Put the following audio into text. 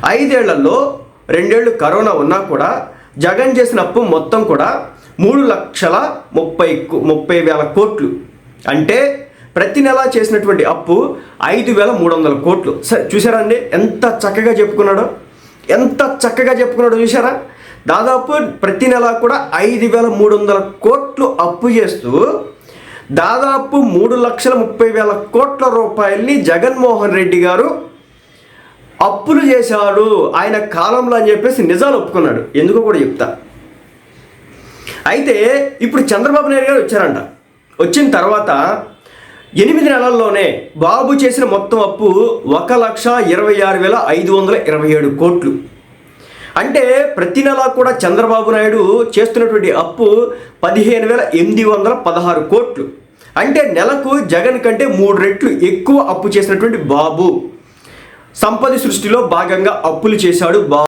5 ఏళ్లలో 2 ఏళ్ళు కరోనా ఉన్నా కూడా జగన్ చేసిన అప్పు మొత్తం కూడా 3,30,30,000 కోట్లు. అంటే ప్రతి నెల చేసినటువంటి అప్పు 5,300 కోట్లు. సరే చూసారా అండి ఎంత చక్కగా చెప్పుకున్నాడో, చూసారా? దాదాపు ప్రతి నెల కూడా 5,300 కోట్లు అప్పు చేస్తూ దాదాపు 3,30,000 కోట్ల రూపాయల్ని జగన్మోహన్ రెడ్డి గారు అప్పులు చేశాడు ఆయన కాలంలో అని చెప్పేసి నిజాలు ఒప్పుకున్నాడు. ఎందుకో కూడా చెప్తా. అయితే ఇప్పుడు చంద్రబాబు నాయుడు గారు వచ్చారంట. వచ్చిన తర్వాత 8 నెలల్లోనే బాబు చేసిన మొత్తం అప్పు 1,26,527 కోట్లు. అంటే ప్రతి నెల కూడా చంద్రబాబు నాయుడు చేస్తున్నటువంటి అప్పు 15,816 కోట్లు. అంటే నెలకు జగన్ కంటే 3 రెట్లు ఎక్కువ అప్పు చేసినటువంటి బాబు సంపద సృష్టిలో భాగంగా అప్పులు చేశాడు బాబు.